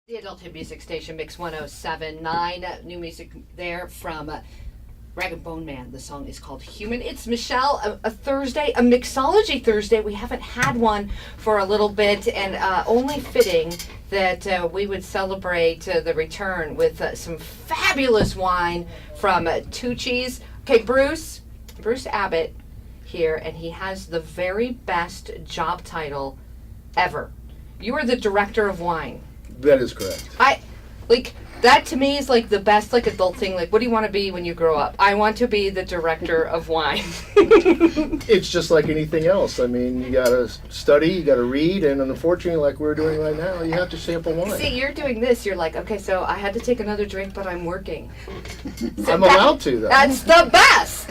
The Adult Hit Music Station, Mix 107.9. New music there from Rag and Bone Man. The song is called Human. It's Michelle, a Thursday, a Mixology Thursday. We haven't had one for a little bit, and only fitting that we would celebrate the return with some fabulous wine from Tucci's. Okay, Bruce Abbott here, and he has the very best job title ever. You are the director of wine. That is correct. That to me is like the best adult thing. Like, what do you want to be when you grow up? I want to be the director of wine. It's just like anything else. I mean, you gotta study, you gotta read, and unfortunately, like we're doing right now, you have to sample wine. See, you're doing this. You're like, okay, so I had to take another drink, but I'm working. So I'm allowed to, though. That's the best.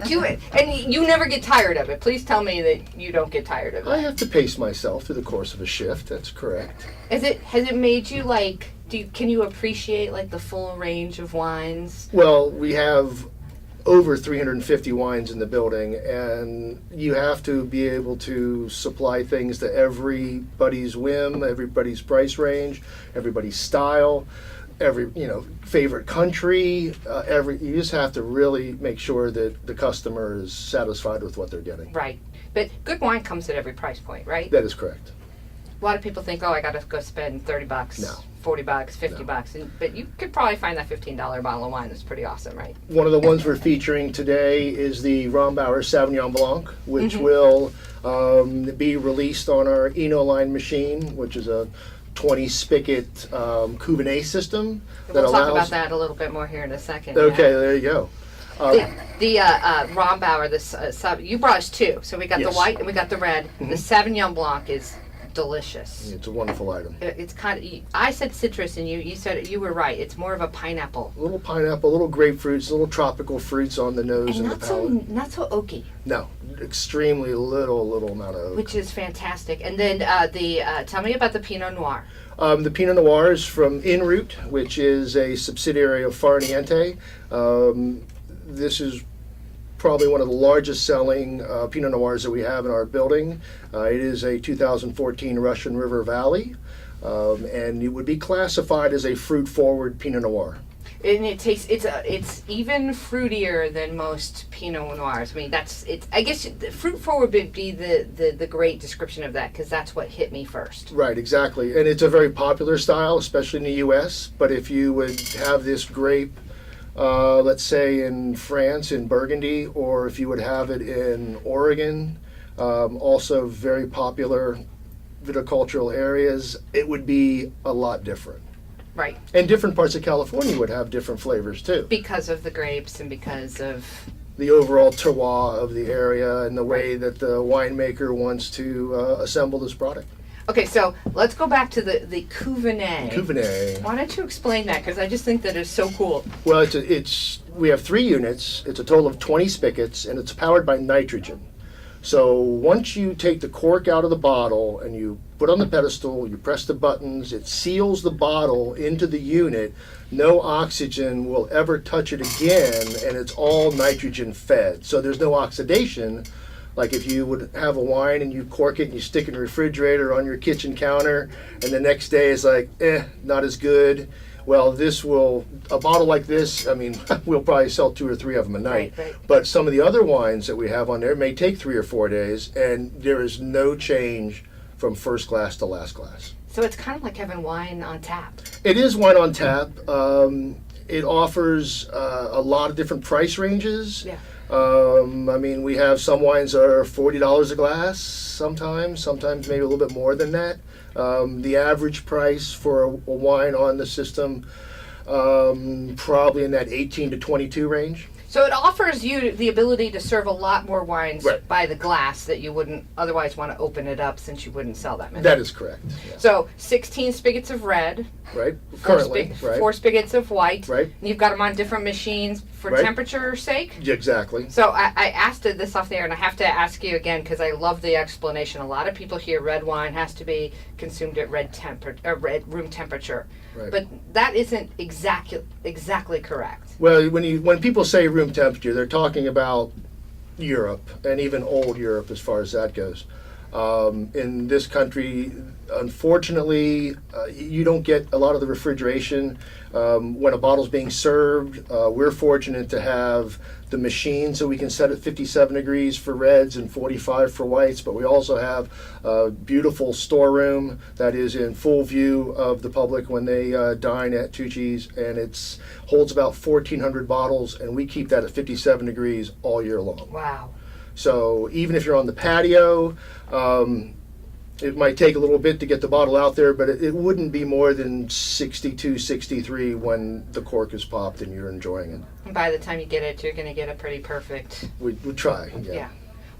Do it, and you never get tired of it. Please tell me that you don't get tired of it. I have to pace myself through the course of a shift. That's correct. Has it made you like? Can you appreciate the full range of wines? Well, we have over 350 wines in the building, and you have to be able to supply things to everybody's whim, everybody's price range, everybody's style, every favorite country. You just have to really make sure that the customer is satisfied with what they're getting. Right, but good wine comes at every price point, right? That is correct. A lot of people think, I got to go spend $30, No. $40, $50, but you could probably find that $15 bottle of wine that's pretty awesome, right? One of the ones we're featuring today is the Rombauer Sauvignon Blanc, which will be released on our Eno-line machine, which is a 20-spigot Cuvinet system. We'll talk about that a little bit more here in a second. Okay, there you go. The Rombauer, you brought us two. So we got the white and we got the red. Mm-hmm. The Sauvignon Blanc is delicious. It's a wonderful item. It's kind of, I said citrus and you said you were right. It's more of a pineapple. A little pineapple, a little grapefruits, a little tropical fruits on the nose and the palate. Not so oaky. No, extremely little amount of oak. Which is fantastic. And then tell me about the Pinot Noir. The Pinot Noir is from En Route, which is a subsidiary of Farniente. This is probably one of the largest selling Pinot Noirs that we have in our building. It is a 2014 Russian River Valley, and it would be classified as a fruit-forward Pinot Noir. And it's even fruitier than most Pinot Noirs. I mean, I guess fruit forward would be the great description of that, because that's what hit me first. Right, exactly. And it's a very popular style, especially in the U.S. But if you would have this grape, let's say in France, in Burgundy, or if you would have it in Oregon, also very popular viticultural areas, it would be a lot different. Right. And different parts of California would have different flavors too. Because of the grapes and because of the overall terroir of the area and the way that the winemaker wants to assemble this product. Okay, so let's go back to the Cuvinet. Cuvinet. Why don't you explain that? Because I just think that it's so cool. Well, we have 3 units. It's a total of 20 spigots, and it's powered by nitrogen. So once you take the cork out of the bottle and you put on the pedestal, you press the buttons, it seals the bottle into the unit. No oxygen will ever touch it again, and it's all nitrogen fed. So there's no oxidation. Like if you would have a wine and you cork it and you stick it in the refrigerator on your kitchen counter, and the next day it's like, not as good. Well, a bottle like this, I mean, we'll probably sell 2 or 3 of them a night. Right. But some of the other wines that we have on there may take 3 or 4 days, and there is no change from first glass to last glass. So it's kind of like having wine on tap. It is wine on tap. It offers a lot of different price ranges. Yeah. I mean, we have some wines that are $40 a glass sometimes maybe a little bit more than that. The average price for a wine on the system, probably in that 18 to 22 range. So it offers you the ability to serve a lot more wines Right. by the glass that you wouldn't otherwise want to open it up, since you wouldn't sell that many. That is correct. Yeah. So 16 spigots of red, Right. Currently. Right. 4 spigots of white. Right. And you've got them on different machines for Right. temperature's sake. Yeah, exactly. So I asked this off the air, and I have to ask you again because I love the explanation. A lot of people hear red wine has to be consumed at red room temperature, Right. but that isn't exactly correct. Well, when people say room temperature, they're talking about Europe, and even old Europe as far as that goes. In this country, unfortunately, you don't get a lot of the refrigeration when a bottle's being served. We're fortunate to have the machine so we can set at 57 degrees for reds and 45 for whites, but we also have a beautiful storeroom that is in full view of the public when they dine at Tucci's, and it holds about 1,400 bottles, and we keep that at 57 degrees all year long. Wow. So even if you're on the patio, it might take a little bit to get the bottle out there, but it wouldn't be more than 62, 63 when the cork is popped and you're enjoying it. And by the time you get it, you're going to get a pretty perfect. We try, yeah. Yeah.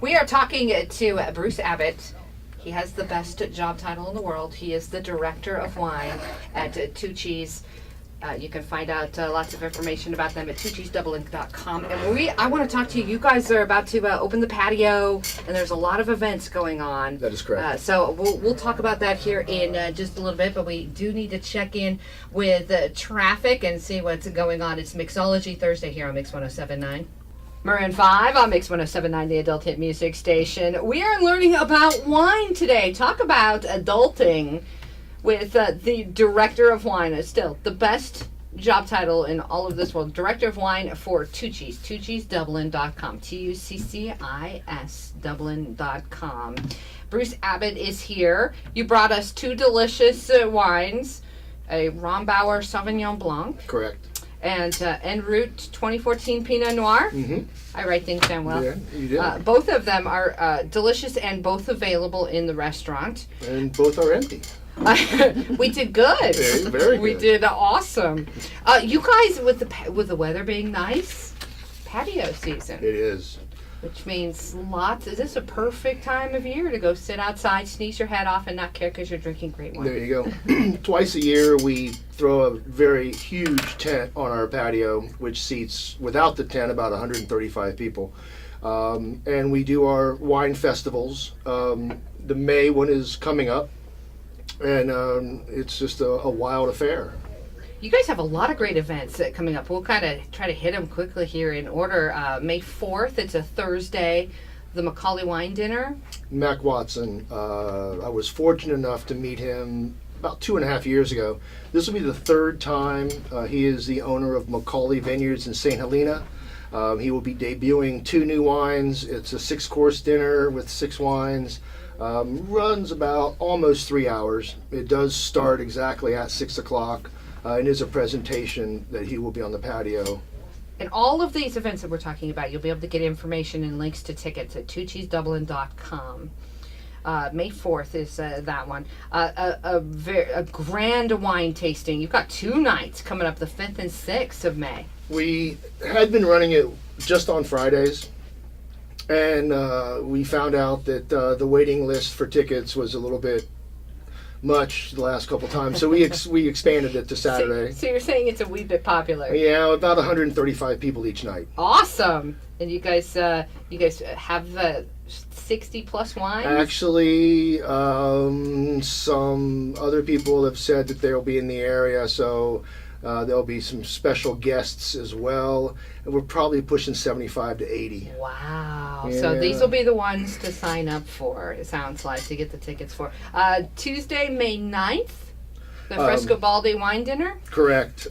We are talking to Bruce Abbott. He has the best job title in the world. He is the director of wine at Tucci's. You can find out lots of information about them at tuccisdublin.com. And I want to talk to you. You guys are about to open the patio, and there's a lot of events going on. That is correct. So we'll talk about that here in just a little bit, but we do need to check in with traffic and see what's going on. It's Mixology Thursday here on Mix 107.9. Maroon 5 on Mix 107.9, the adult hit music station. We are learning about wine today. Talk about adulting with the director of wine. Still the best job title in all of this world. Director of wine for Tucci's. tuccisdublin.com. TUCCIS Dublin.com. Bruce Abbott is here. You brought us two delicious wines, a Rombauer Sauvignon Blanc. Correct. And En Route 2014 Pinot Noir. Mm-hmm. I write things down well. Yeah, you did. Both of them are delicious and both available in the restaurant. And both are empty. We did good. Very good. We did awesome. You guys, with the weather being nice, patio season. It is. Which means lots. Is this a perfect time of year to go sit outside, sneeze your head off, and not care because you're drinking great wine? There you go. Twice a year we throw a very huge tent on our patio, which seats, without the tent, about 135 people. And we do our wine festivals. The May one is coming up, and it's just a wild affair. You guys have a lot of great events coming up. We'll kind of try to hit them quickly here in order. May 4th, it's a Thursday, the Macaulay Wine Dinner. Mac Watson, I was fortunate enough to meet him about 2.5 years ago. This will be the third time. He is the owner of Macaulay Vineyards in St. Helena. He will be debuting 2 new wines. It's a 6-course dinner with 6 wines. Runs about almost 3 hours. It does start exactly at 6 o'clock. And is a presentation that he will be on the patio. And all of these events that we're talking about, you'll be able to get information and links to tickets at tuccisdublin.com. May 4th is that one. A grand wine tasting. You've got 2 nights coming up, the 5th and 6th of May. We had been running it just on Fridays, and we found out that the waiting list for tickets was a little bit much the last couple times, so we expanded it to Saturday. So you're saying it's a wee bit popular? Yeah, about 135 people each night. Awesome! And you guys have 60 plus wines? Actually, some other people have said that they'll be in the area, so there'll be some special guests as well. And we're probably pushing 75 to 80. Wow. Yeah. So these will be the ones to sign up for, it sounds like, to get the tickets for. Tuesday, May 9th, the Frescobaldi Wine Dinner? Correct.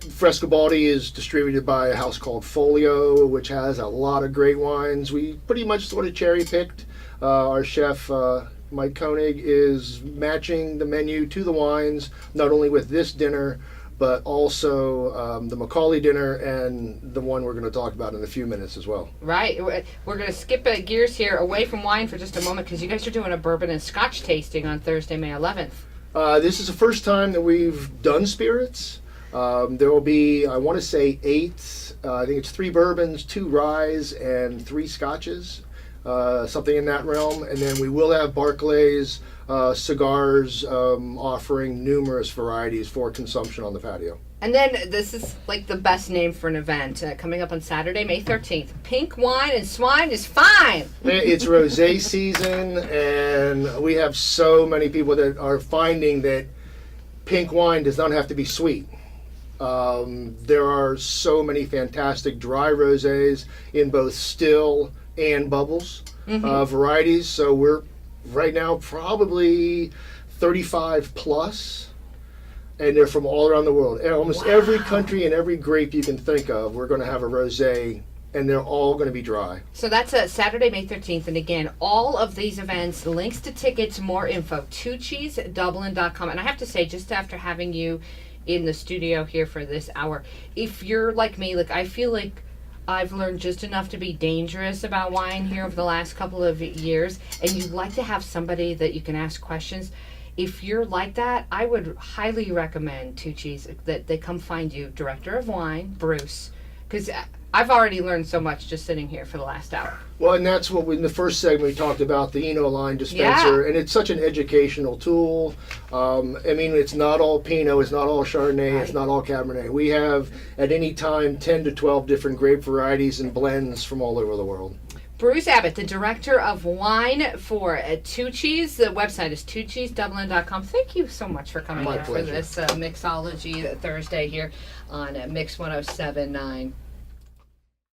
Frescobaldi is distributed by a house called Folio, which has a lot of great wines. We pretty much sort of cherry-picked. Our chef, Mike Koenig, is matching the menu to the wines, not only with this dinner, but also the Macaulay dinner and the one we're going to talk about in a few minutes as well. Right. We're going to skip gears here away from wine for just a moment because you guys are doing a bourbon and scotch tasting on Thursday, May 11th. This is the first time that we've done spirits. There will be, I want to say, 8, I think it's 3 bourbons, 2 ryes, and 3 scotches. Something in that realm, and then we will have Barclays cigars offering numerous varieties for consumption on the patio. And then this is like the best name for an event coming up on Saturday, May 13th. Pink wine and swine is fine. It's rosé season, and we have so many people that are finding that pink wine does not have to be sweet. There are so many fantastic dry rosés in both still and bubbles. varieties. So we're right now probably 35 plus. And they're from all around the world. And almost every country and every grape you can think of, we're going to have a rosé, and they're all going to be dry. So that's Saturday, May 13th. And again, all of these events, links to tickets, more info, tucci'sdublin.com. And I have to say, just after having you in the studio here for this hour, if you're like me, like I feel like I've learned just enough to be dangerous about wine here over the last couple of years, and you'd like to have somebody that you can ask questions. If you're like that, I would highly recommend Tucci's, that they come find you, Director of Wine, Bruce, because I've already learned so much just sitting here for the last hour. Well, and that's what in the first segment we talked about, the Eno line dispenser, and it's such an educational tool. I mean, it's not all Pinot, it's not all Chardonnay, it's not all Cabernet. We have, at any time, 10 to 12 different grape varieties and blends from all over the world. Bruce Abbott, the Director of Wine for Tucci's. The website is tucci'sdublin.com. Thank you so much for coming here for this Mixology Thursday here on Mix 107.9.